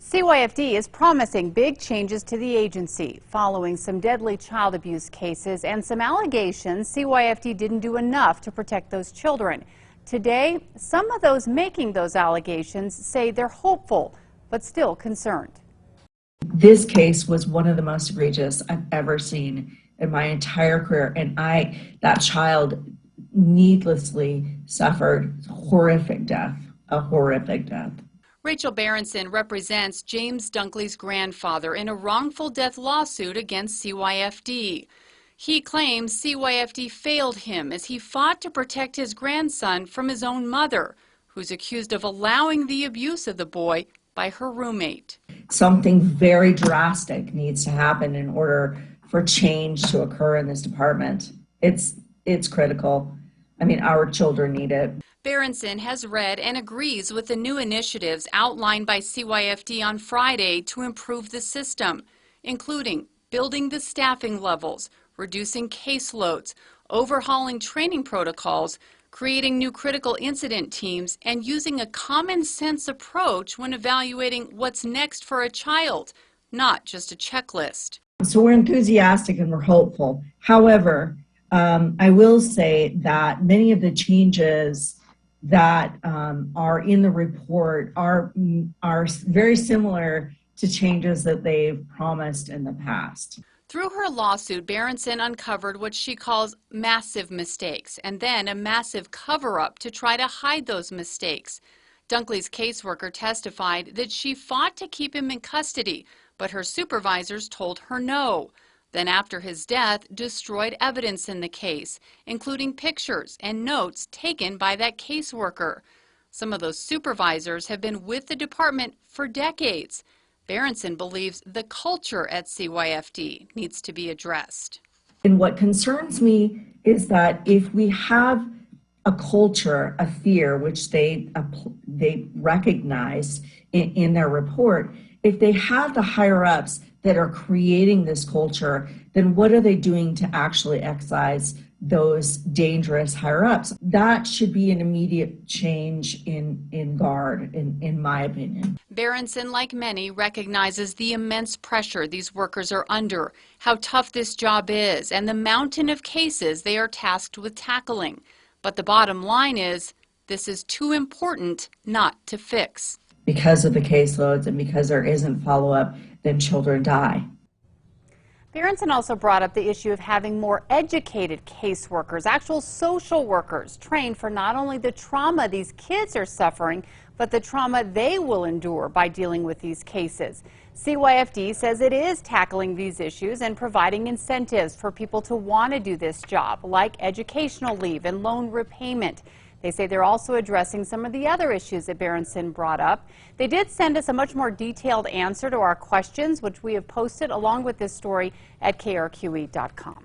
CYFD is promising big changes to the agency. Following some deadly child abuse cases and some allegations, CYFD didn't do enough to protect those children. Today, some of those making those allegations say they're hopeful, but still concerned. This case was one of the most egregious I've ever seen in my entire career, and that child needlessly suffered a horrific death. Rachel Berenson represents James Dunkley's grandfather in a wrongful death lawsuit against CYFD. He claims CYFD failed him as he fought to protect his grandson from his own mother, who's accused of allowing the abuse of the boy by her roommate. Something very drastic needs to happen in order for change to occur in this department. It's critical. I mean, our children need it. Berenson has read and agrees with the new initiatives outlined by CYFD on Friday to improve the system, including building the staffing levels, reducing caseloads, overhauling training protocols, creating new critical incident teams, and using a common sense approach when evaluating what's next for a child, not just a checklist. So we're enthusiastic and we're hopeful. However, I will say that many of the changes that are in the report are very similar to changes that they've promised in the past. Through her lawsuit, Berenson uncovered what she calls massive mistakes and then a massive cover-up to try to hide those mistakes. Dunkley's caseworker testified that she fought to keep him in custody, but her supervisors told her no. Then after his death, destroyed evidence in the case, including pictures and notes taken by that caseworker. Some of those supervisors have been with the department for decades. Berenson believes the culture at CYFD needs to be addressed. And what concerns me is that if we have a culture of fear, which they recognize in their report, if they have the higher-ups that are creating this culture, then what are they doing to actually excise those dangerous higher-ups? That should be an immediate change in guard, in my opinion. Berenson, like many, recognizes the immense pressure these workers are under, how tough this job is, and the mountain of cases they are tasked with tackling. But the bottom line is, this is too important not to fix. Because of the caseloads and because there isn't follow-up, then children die. Berenson also brought up the issue of having more educated caseworkers, actual social workers, trained for not only the trauma these kids are suffering, but the trauma they will endure by dealing with these cases. CYFD says it is tackling these issues and providing incentives for people to want to do this job, like educational leave and loan repayment. They say they're also addressing some of the other issues that Berenson brought up. They did send us a much more detailed answer to our questions, which we have posted along with this story at KRQE.com.